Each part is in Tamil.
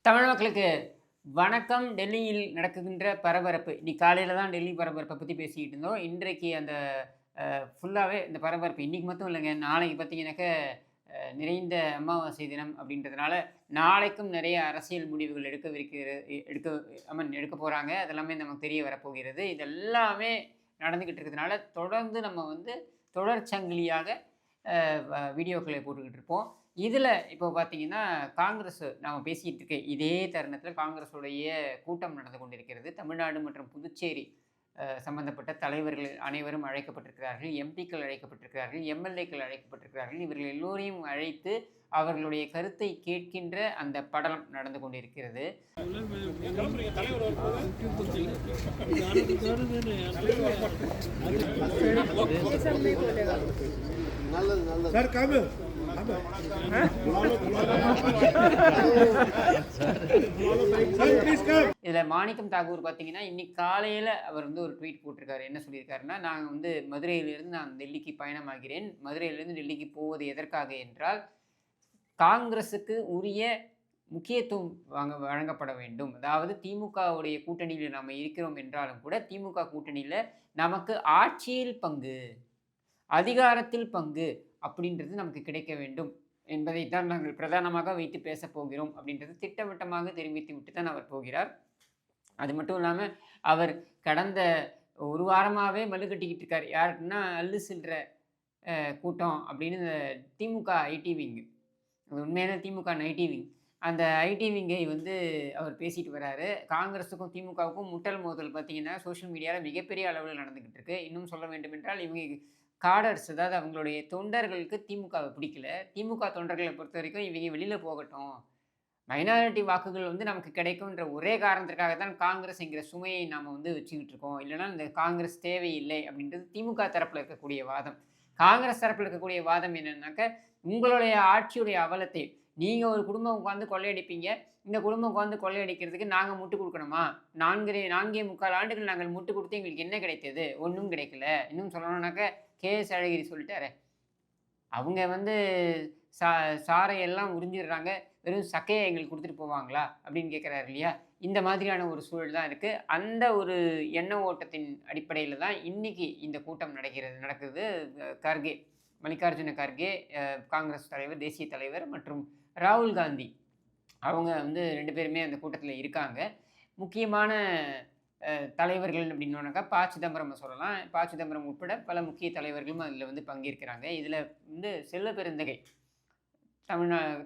தமிழ் மக்களுக்கு வணக்கம். டெல்லியில் நடக்குகின்ற பரபரப்பு. இன்னைக்கு காலையில தான் டெல்லி பரபரப்ப பத்தி பேசிக்கிட்டு இருந்தோம். இன்றைக்கு அந்த ஃபுல்லாவே இந்த பரபரப்பு இன்னைக்கு மட்டும் இல்லங்க. நாளைக்கு பார்த்தீங்கன்னாக்க நிறைந்த அமாவாசை தினம் அப்படின்றதுனால, நாளைக்கும் நிறைய அரசியல் முடிவுகள் எடுக்க எடுக்க போறாங்க. அதெல்லாமே நமக்கு தெரிய வரப்போகிறது. இதெல்லாமே நடந்துகிட்டு இருக்கிறதுனால, தொடர்ந்து நம்ம வந்து தொடர் சங்கிலியாக வீடியோக்களை போட்டுக்கிட்டு இருப்போம். இதில இப்போ பார்த்தீங்கன்னா, காங்கிரஸ் நாம பேசிட்டு இருக்க இதே தருணத்தில காங்கிரஸுடைய கூட்டம் நடந்து கொண்டிருக்கிறது. தமிழ்நாடு மற்றும் புதுச்சேரி சம்பந்தப்பட்ட தலைவர்கள் அனைவரும் அழைக்கப்பட்டிருக்கிறார்கள். எம்பிக்கள் அழைக்கப்பட்டிருக்கிறார்கள். எம்எல்ஏக்கள் அழைக்கப்பட்டிருக்கிறார்கள். இவர்கள் எல்லோரையும் அழைத்து அவர்களுடைய கருத்தை கேட்கின்ற அந்த படலம் நடந்து கொண்டிருக்கிறது. இதுல மாணிக்கம் தாகூர் பார்த்தீங்கன்னா, இன்னைக்கு காலையில அவர் வந்து ஒரு ட்வீட் போட்டிருக்காரு. என்ன சொல்லியிருக்காருன்னா, நான் டெல்லிக்கு பயணமாகிறேன். மதுரையிலிருந்து டெல்லிக்கு போவது எதற்காக என்றால், காங்கிரசுக்கு உரிய முக்கியத்துவம் வழங்கப்பட வேண்டும். அதாவது திமுகவுடைய கூட்டணியில நாம இருக்கிறோம் என்றாலும் கூட, திமுக கூட்டணியில நமக்கு ஆட்சியில் பங்கு, அதிகாரத்தில் பங்கு அப்படின்றது நமக்கு கிடைக்க வேண்டும் என்பதைத்தான் நாங்கள் பிரதானமாக வைத்து பேசப் போகிறோம் அப்படின்றது திட்டவட்டமாக தெரிவித்து விட்டு தான் அவர் போகிறார். அது மட்டும் இல்லாம, அவர் கடந்த ஒரு வாரமாவே மல்லு கட்டிக்கிட்டு இருக்காரு. யாருக்குன்னா, அல்லு சில்ற கூட்டம் அப்படின்னு இந்த திமுக ஐடி விங். உண்மையான திமுக ஐடி விங். அந்த ஐடி விங்கை வந்து அவர் பேசிட்டு வராரு. காங்கிரஸுக்கும் திமுகவுக்கும் முட்டல் மோதல் பார்த்தீங்கன்னா, சோஷியல் மீடியால மிகப்பெரிய அளவுல நடந்துகிட்டு இருக்கு. இன்னும் சொல்ல வேண்டுமென்றால், இவங்க காடர்ஸ் அதாவது அவங்களுடைய தொண்டர்களுக்கு திமுகவை பிடிக்கல. திமுக தொண்டர்கள பொறுத்தவரைக்கும் இவங்க வெளியில போகட்டும். மைனாரிட்டி வாக்குகள் வந்து நமக்கு கிடைக்கும்ன்ற ஒரே காரணத்திற்காக தான் காங்கிரஸ் என்கிற சுமையை நாம வந்து வச்சுக்கிட்டு இருக்கோம். இல்லன்னா இந்த காங்கிரஸ் தேவையில்லை அப்படின்றது திமுக தரப்புல இருக்கக்கூடிய வாதம். காங்கிரஸ் தரப்புல இருக்கக்கூடிய வாதம் என்னன்னாக்க, உங்களுடைய ஆட்சியுடைய அவலத்தை நீங்க ஒரு குடும்பம் உட்கார்ந்து கொள்ளையடிப்பீங்க. இந்த குடும்பம் உட்கார்ந்து கொள்ளையடிக்கிறதுக்கு நாங்க முட்டு குடுக்கணுமா? 4 ஆண்டுகள் நாங்கள் முட்டு குடுத்து எங்களுக்கு என்ன கிடைத்தது? ஒண்ணும் கிடைக்கல. இன்னும் சொல்லணும்னாக்க கே.எஸ். அழகிரி சொல்லிட்டாரே. அவங்க வந்து சா சாறை எல்லாம் உறிஞ்சிடுறாங்க. வெறும் சக்கைய எங்களுக்கு குடுத்துட்டு போவாங்களா? அப்படின்னு கேட்கிறாரு இல்லையா? இந்த மாதிரியான ஒரு சூழல் தான் இருக்கு. அந்த ஒரு எண்ண ஓட்டத்தின் அடிப்படையில தான் இன்னைக்கு இந்த கூட்டம் நடக்குது. கர்கே, மல்லிகார்ஜுன கர்கே, காங்கிரஸ் தலைவர், தேசிய தலைவர் மற்றும் ராகுல் காந்தி அவங்க வந்து 2 பேருமே அந்த கூட்டத்தில இருக்காங்க. முக்கியமான தலைவர்கள் அப்படின்னோனாக்கா, சிதம்பரம் சொல்லலாம். சிதம்பரம் உட்பட பல முக்கிய தலைவர்களும் அதில வந்து பங்கேற்கிறாங்க. இதில வந்து செல்வ பெருந்தகை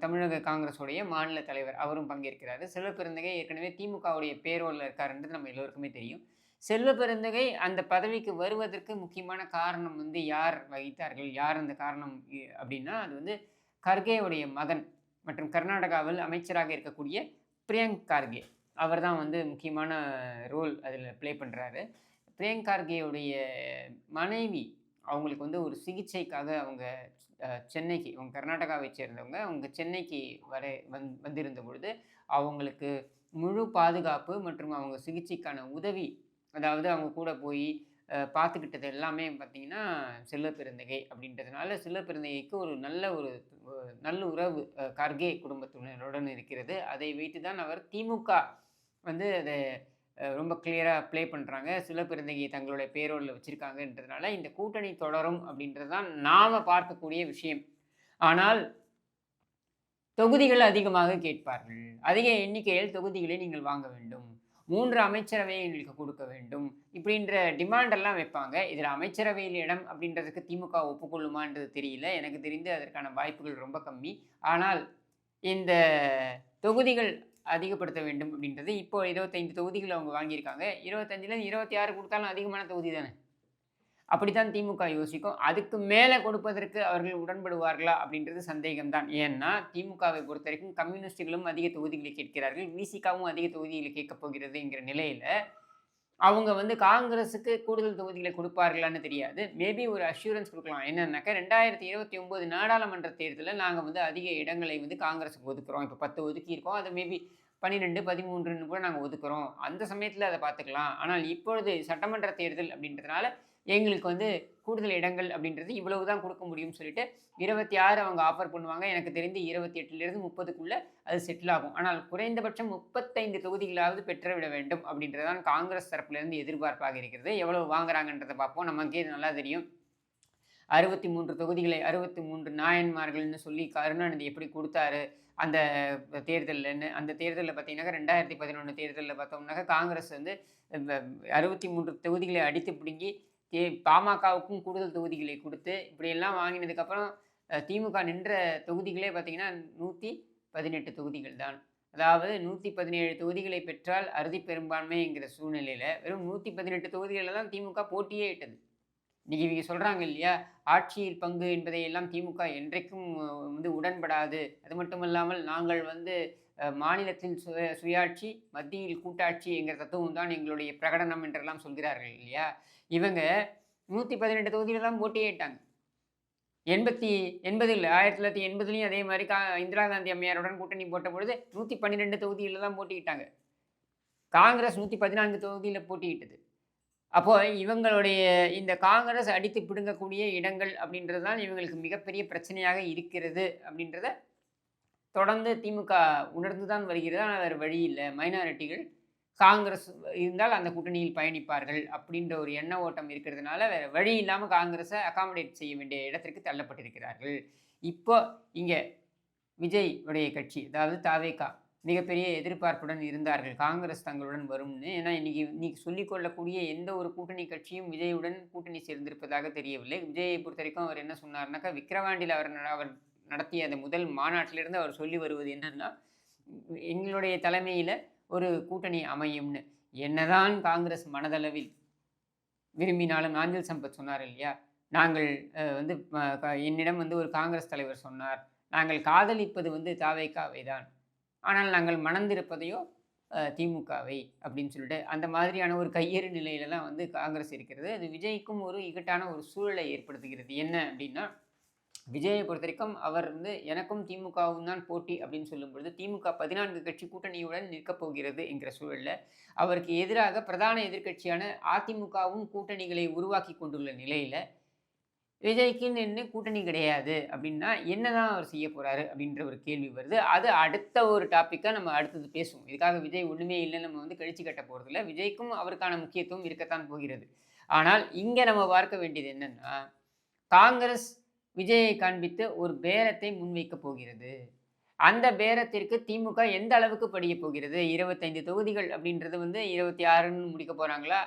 தமிழக காங்கிரஸுடைய மாநில தலைவர் அவரும் பங்கேற்கிறாரு. செல்வ பெருந்தகை ஏற்கனவே திமுகவுடைய பேரோல்ல இருக்காருன்றது நம்ம எல்லோருக்குமே தெரியும். செல்வ பெருந்தகை அந்த பதவிக்கு வருவதற்கு முக்கியமான காரணம் வந்து யார் வகித்தார்கள்? யார் அந்த காரணம் அப்படின்னா, அது வந்து கர்கேவுடைய மகன் மற்றும் கர்நாடகாவில் அமைச்சராக இருக்கக்கூடிய பிரியங்க் கார்கே. அவர் தான் வந்து முக்கியமான ரோல் அதில ப்ளே பண்றாரு. பிரியங்க் கார்கேயுடைய மனைவி அவங்களுக்கு வந்து ஒரு சிகிச்சைக்காக அவங்க சென்னைக்கு அவங்க கர்நாடகாவை சேர்ந்தவங்க. அவங்க சென்னைக்கு வந்திருந்த பொழுது, அவங்களுக்கு முழு பாதுகாப்பு மற்றும் அவங்க சிகிச்சைக்கான உதவி, அதாவது அவங்க கூட போய் பார்த்துக்கிட்டது எல்லாமே பார்த்தீங்கன்னா, செல்வ பெருந்தகை அப்படின்றதுனால, செல்வ பெருந்தகைக்கு ஒரு நல்லுறவு கார்கே குடும்பத்தினருடன் இருக்கிறது. அதை வைத்து தான் அவர் திமுக வந்து அத ரொம்ப கிளியரா ப்ளே பண்றாங்க. சில பெருந்தகையை தங்களுடைய பேரோல்ல வச்சிருக்காங்கன்றதுனால, இந்த கூட்டணி தொடரும் அப்படின்றது தான் நாம பார்க்கக்கூடிய விஷயம். ஆனால் தொகுதிகள் அதிகமாக கேட்பார்கள். அதிக எண்ணிக்கையில் தொகுதிகளை நீங்கள் வாங்க வேண்டும். 3 அமைச்சரவையை எங்களுக்கு கொடுக்க வேண்டும். இப்படின்ற டிமாண்ட் எல்லாம் வைப்பாங்க. இதில அமைச்சரவையில் இடம் அப்படின்றதுக்கு திமுக ஒப்புக்கொள்ளுமான்றது தெரியல. எனக்கு தெரிந்து அதற்கான வாய்ப்புகள் ரொம்ப கம்மி. ஆனால் இந்த தொகுதிகள் அதிகப்படுத்த வேண்டும் அப்படின்றது இப்போ 25 தொகுதிகள் அவங்க வாங்கியிருக்காங்க. 25ல 26 குடுத்தாலும் அதிகமான தொகுதி தானே. அப்படித்தான் திமுக யோசிக்கும். அதுக்கு மேல கொடுப்பதற்கு அவர்கள் உடன்படுவார்களா அப்படின்றது சந்தேகம் தான். ஏன்னா, திமுகவை பொறுத்தவரைக்கும் கம்யூனிஸ்டுகளும் அதிக தொகுதிகளை கேட்கிறார்கள். விசிகாவும் அதிக தொகுதிகளை கேட்கப் போகிறது என்கிற நிலையில, அவங்க வந்து காங்கிரசுக்கு கூடுதல் தொகுதிகளை கொடுப்பார்களான்னு தெரியாது. மேபி ஒரு அஷ்யூரன்ஸ் குடுக்கலாம். என்னன்னாக்கா 2029 நாடாளுமன்ற தேர்தல்ல நாங்க வந்து அதிக இடங்களை வந்து காங்கிரசுக்கு ஒதுக்குறோம். இப்ப 10 ஒதுக்கியிருக்கோம். அது மேபி 12, 13ன்னு கூட நாங்க ஒதுக்குறோம். அந்த சமயத்துல அத பார்த்துக்கலாம். ஆனால் இப்பொழுது சட்டமன்ற தேர்தல் அப்படின்றதுனால எங்களுக்கு வந்து கூடுதல் இடங்கள் அப்படின்றது இவ்வளவு தான் கொடுக்க முடியும்னு சொல்லிட்டு 26 அவங்க ஆஃபர் பண்ணுவாங்க. எனக்கு தெரிந்து 28லிருந்து 30க்குள்ள அது செட்டில் ஆகும். ஆனால் குறைந்தபட்சம் 35 தொகுதிகளாவது பெற்றுவிட வேண்டும் அப்படின்றது தான் காங்கிரஸ் தரப்பிலிருந்து எதிர்பார்ப்பாக இருக்கிறது. எவ்வளவு வாங்குறாங்கன்றத பார்ப்போம். நமக்கே இது நல்லா தெரியும். 63 தொகுதிகளை 63 நாயன்மார்கள்னு சொல்லி கருணாநிதி எப்படி குடுத்தாரு, அந்த தேர்தல்லன்னு. அந்த தேர்தல்ல பார்த்தீங்கன்னாக்கா 2011 தேர்தல்ல பார்த்தோம்னாக்கா, காங்கிரஸ் வந்து வ 63 தொகுதிகளை அடித்து பிடுங்கி, பாமகவுக்கும் கூடுதல் தொகுதிகளை குடுத்து, இப்படியெல்லாம் வாங்கினதுக்கப்புறம் திமுக நின்ற தொகுதிகளே பார்த்தீங்கன்னா, 118 தொகுதிகள் தான். அதாவது 117 தொகுதிகளை பெற்றால் அறுதி பெரும்பான்மைங்கிற சூழ்நிலையில, வெறும் 118 தொகுதிகள்ல தான் திமுக போட்டியே இட்டது. இன்னைக்கு இவங்க சொல்றாங்க இல்லையா, ஆட்சியில் பங்கு என்பதை எல்லாம் திமுக என்றைக்கும் வந்து உடன்படாது. அது மட்டுமல்லாமல் நாங்கள் வந்து மாநிலத்தில் சுயாட்சி, மத்தியில் கூட்டாட்சி என்கிற தத்துவம் தான் எங்களுடைய பிரகடனம் என்றெல்லாம் சொல்கிறார்கள் இல்லையா? இவங்க 118 தொகுதியில தான் போட்டியிட்டாங்க. 80ல் 1980லயும் அதே மாரி இந்திரா காந்தி அம்மையாருடன் கூட்டணி போட்ட பொழுது 112 தொகுதியில தான் போட்டியிட்டாங்க. காங்கிரஸ் 114 தொகுதியில போட்டியிட்டது. அப்போ இவங்களுடைய இந்த காங்கிரஸ் அடித்து பிடுங்கக்கூடிய இடங்கள் அப்படின்றது தான் இவங்களுக்கு மிகப்பெரிய பிரச்சனையாக இருக்கிறது அப்படின்றத தொடர்ந்து திமுக உணர்ந்து தான் வருகிறது. ஆனால் வேறு வழி இல்லை. மைனாரிட்டிகள் காங்கிரஸ் இருந்தால் அந்த கூட்டணியில் பயணிப்பார்கள் அப்படின்ற ஒரு எண்ண ஓட்டம் இருக்கிறதுனால வேறு வழி இல்லாமல் காங்கிரஸை அகாமடேட் செய்ய வேண்டிய இடத்திற்கு தள்ளப்பட்டிருக்கிறார்கள். இப்போ இங்கே விஜய் உடைய கட்சி, அதாவது தாவேகா, மிகப்பெரிய எதிர்பார்ப்புடன் இருந்தார்கள் காங்கிரஸ் தங்களுடன் வரும்னு. ஏன்னா இன்னைக்கு சொல்லிக்கொள்ளக்கூடிய எந்த ஒரு கூட்டணி கட்சியும் விஜயுடன் கூட்டணி சேர்ந்திருப்பதாக தெரியவில்லை. விஜயை பொறுத்த வரைக்கும் அவர் என்ன சொன்னார்னாக்கா, விக்கிரவாண்டியில் அவர் நடத்திய அந்த முதல் மாநாட்டிலிருந்து அவர் சொல்லி வருவது என்னன்னா, எங்களுடைய தலைமையில் ஒரு கூட்டணி அமையும்னு. என்னதான் காங்கிரஸ் மனதளவில் விரும்பினாலும், நாஞ்சில் சம்பத் சொன்னார் இல்லையா, நாங்கள் வந்து என்னிடம் வந்து ஒரு காங்கிரஸ் தலைவர் சொன்னார், நாங்கள் காதலிப்பது வந்து தாவேகாவை தான், ஆனால் நாங்கள் மணந்திருப்பதையோ திமுகவை அப்படின்னு சொல்லிட்டு அந்த மாதிரியான ஒரு கையேறு நிலையிலலாம் வந்து காங்கிரஸ் இருக்கிறது. அது விஜய்க்கும் ஒரு இக்கட்டான ஒரு சூழலை ஏற்படுத்துகிறது. என்ன அப்படின்னா, விஜயை பொறுத்த வரைக்கும் அவர் வந்து எனக்கும் திமுகவும் தான் போட்டி அப்படின்னு சொல்லும் பொழுது, திமுக 14 கட்சி கூட்டணியுடன் நிற்கப் போகிறது என்கிற சூழல்ல, அவருக்கு எதிராக பிரதான எதிர்க்கட்சியான அதிமுகவும் கூட்டணிகளை உருவாக்கி கொண்டுள்ள நிலையில, விஜய்க்குன்னு என்ன கூட்டணி கிடையாது அப்படின்னா, என்னதான் அவர் செய்ய போறாரு அப்படின்ற ஒரு கேள்வி வருது. அது அடுத்த ஒரு டாப்பிக்கா நம்ம அடுத்தது பேசுவோம். இதுக்காக விஜய் ஒண்ணுமே இல்லைன்னு நம்ம வந்து கழிச்சு கட்ட போறதில்ல. விஜய்க்கும் அவருக்கான முக்கியத்துவம் இருக்கத்தான் போகிறது. ஆனால் இங்க நம்ம பார்க்க வேண்டியது என்னன்னா, காங்கிரஸ் விஜயை காண்பித்து ஒரு பேரத்தை முன்வைக்க போகிறது. அந்த பேரத்திற்கு திமுக எந்த அளவுக்கு படியப் போகிறது? 25 தொகுதிகள் அப்படின்றது வந்து 26ன்னு முடிக்க போறாங்களா?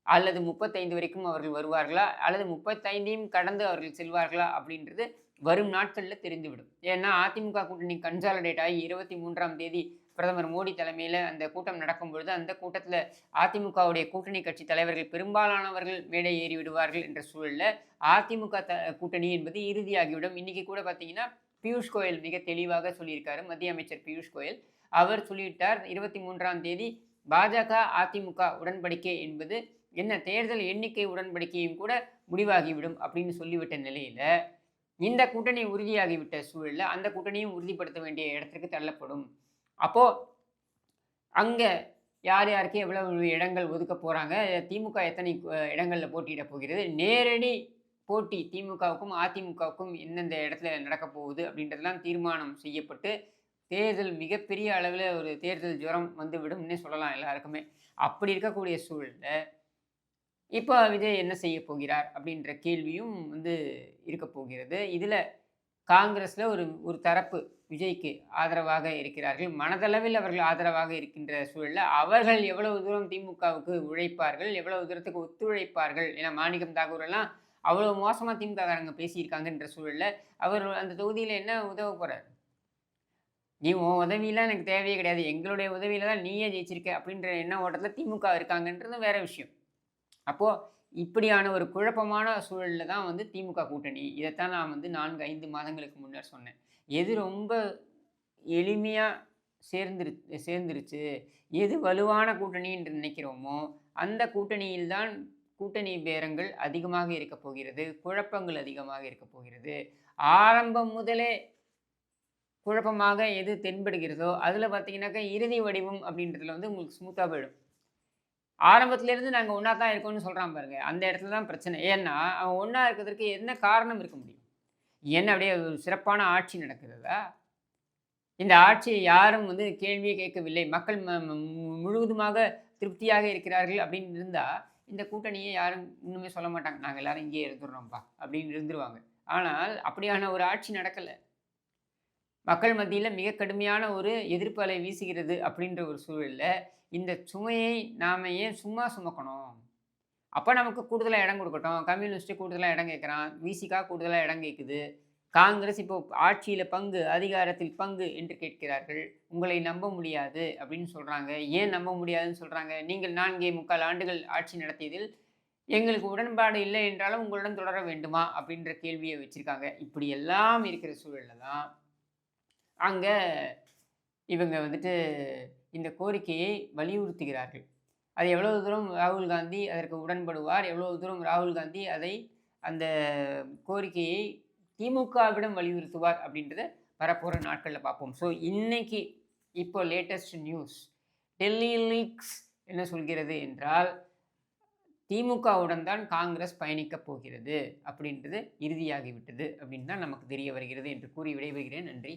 அல்லது 35 வரைக்கும் அவர்கள் வருவார்களா? அல்லது 35யும் கடந்து அவர்கள் செல்வார்களா? அப்படின்றது வரும் நாட்கள்ல தெரிந்துவிடும். ஏன்னா அதிமுக கூட்டணி கன்சாலிடேட் ஆகி 23ஆம் தேதி பிரதமர் மோடி தலைமையில அந்த கூட்டம் நடக்கும் பொழுது, அந்த கூட்டத்தில அதிமுகவுடைய கூட்டணி கட்சி தலைவர்கள் பெரும்பாலானவர்கள் மேடை ஏறி விடுவார்கள் என்ற சூழல்ல, அதிமுக கூட்டணி என்பது இறுதியாகிவிடும். இன்னைக்கு கூட பார்த்தீங்கன்னா, பியூஷ் கோயல் மிக தெளிவாக சொல்லியிருக்காரு. மத்திய அமைச்சர் பியூஷ் கோயல். அவர் சொல்லிவிட்டார், 23ஆம் தேதி பாஜக, அதிமுக உடன்படிக்கை என்பது என்ன தேர்தல் எண்ணிக்கை உடன்படிக்கையும் கூட முடிவாகிவிடும் அப்படின்னு சொல்லிவிட்ட நிலையில, இந்த கூட்டணி உறுதியாகிவிட்ட சூழல்ல அந்த கூட்டணியும் உறுதிப்படுத்த வேண்டிய இடத்திற்கு தள்ளப்படும். அப்போ அங்க யார் யாருக்கு எவ்வளவு இடங்கள் ஒதுக்க போறாங்க, திமுக எத்தனை இடங்கள்ல போட்டியிட போகிறது, நேரடி போட்டி திமுகவுக்கும் அதிமுகவுக்கும் எந்தெந்த இடத்துல நடக்க போகுது அப்படின்றதெல்லாம் தீர்மானம் செய்யப்பட்டு, தேர்தல் மிகப்பெரிய அளவில் ஒரு தேர்தல் ஜுரம் வந்து விடும்னே சொல்லலாம் எல்லாருக்குமே. அப்படி இருக்கக்கூடிய சூழல்ல இப்போ விஜய் என்ன செய்ய போகிறார் அப்படின்ற கேள்வியும் வந்து இருக்க போகிறது. இதில் காங்கிரஸில் ஒரு தரப்பு விஜய்க்கு ஆதரவாக இருக்கிறார்கள். மனதளவில் அவர்கள் ஆதரவாக இருக்கின்ற சூழலில் அவர்கள் எவ்வளவு தூரம் திமுகவுக்கு உழைப்பார்கள், எவ்வளவு தூரத்துக்கு ஒத்துழைப்பார்கள். ஏன்னா மாணிக்கம் தாக்கூர் எல்லாம் அவ்வளோ மோசமாக திமுககாரங்க பேசியிருக்காங்கன்ற சூழலில் அவர் அந்த தொகுதியில் என்ன உதவ போகிறார்? நீ உன் உதவியெல்லாம் எனக்கு தேவையே கிடையாது, எங்களுடைய உதவியில தான் நீயே ஜெயிச்சிருக்க அப்படின்ற எண்ண ஓட்டத்தில் திமுக இருக்காங்கன்றது வேற விஷயம். அப்போ இப்படியான ஒரு குழப்பமான சூழல்ல தான் வந்து திமுக கூட்டணி. இதைத்தான் நான் வந்து 4, 5 மாதங்களுக்கு முன்னர் சொன்னேன். எது ரொம்ப எளிமையா சேர்ந்துருச்சு, எது வலுவான கூட்டணி என்று நினைக்கிறோமோ, அந்த கூட்டணியில் தான் கூட்டணி பேரங்கள் அதிகமாக இருக்கப் போகிறது. குழப்பங்கள் அதிகமாக இருக்கப் போகிறது. ஆரம்பம் முதலே குழப்பமாக எது தென்படுகிறதோ, அதில பார்த்தீங்கன்னாக்கா இறுதி வடிவம் அப்படின்றதுல வந்து உங்களுக்கு ஸ்மூத்தா போயிடும். ஆரம்பத்திலேருந்து நாங்க ஒண்ணா தான் இருக்கோம்னு சொல்றான் பாருங்க. அந்த இடத்துல தான் பிரச்சனை. ஏன்னா, அவன் ஒண்ணா இருக்கிறதற்கு என்ன காரணம் இருக்க முடியும்? என்ன அப்படியே ஒரு சிறப்பான ஆட்சி நடக்கிறதா? இந்த ஆட்சியை யாரும் வந்து கேள்வியே கேட்கவில்லை. மக்கள் முழுவதுமாக திருப்தியாக இருக்கிறார்கள் அப்படின்னு இருந்தா, இந்த கூட்டணியை யாரும் இன்னுமே சொல்ல மாட்டாங்க. நாங்க எல்லாரும் இங்கேயே இருந்துர்றோம்ப்பா அப்படின்னு இருந்துருவாங்க. ஆனால் அப்படியான ஒரு ஆட்சி நடக்கல. மக்கள் மத்தியில மிக கடுமையான ஒரு எதிர்ப்பு அலை வீசுகிறது அப்படின்ற ஒரு சூழல்ல, இந்த சுமையை நாம ஏன் சும்மா சுமக்கணும்? அப்ப நமக்கு கூடுதலா இடம் குடுக்கட்டும். கம்யூனிஸ்ட் கூடுதலா இடம் கேட்கிறான். விசிக கூடுதலா இடம் கேட்குது. காங்கிரஸ் இப்போ ஆட்சியில பங்கு, அதிகாரத்தில் பங்கு என்று கேட்கிறார்கள். உங்களை நம்ப முடியாது அப்படின்னு சொல்றாங்க. ஏன் நம்ப முடியாதுன்னு சொல்றாங்க? நீங்கள் 4.25 ஆண்டுகள் ஆட்சி நடத்தியதில் எங்களுக்கு உடன்பாடு இல்லை என்றாலும் உங்களுடன் தொடர வேண்டுமா? அப்படின்ற கேள்விய வச்சிருக்காங்க. இப்படி எல்லாம் இருக்கிற சூழல்ல தான், அங்க இவங்க வந்துட்டு இந்த கோரிக்கையை வலியுறுத்துகிறார்கள். அது எவ்வளவு தூரம் ராகுல் காந்தி அதற்கு உடன்படுவார்? எவ்வளவு தூரம் ராகுல் காந்தி அதை அந்த கோரிக்கையை திமுகவிடம் வலியுறுத்துவார்? அப்படின்றத வரப்போற நாட்கள்ல பார்ப்போம். ஸோ இன்னைக்கு இப்போ லேட்டஸ்ட் நியூஸ் டெல்லி லீக்ஸ் என்ன சொல்கிறது என்றால், திமுகவுடன் தான் காங்கிரஸ் பயணிக்கப் போகிறது அப்படின்றது இறுதியாகிவிட்டது அப்படின்னு தான் நமக்கு தெரிய வருகிறது என்று கூறி விடைபெறுகிறேன். நன்றி.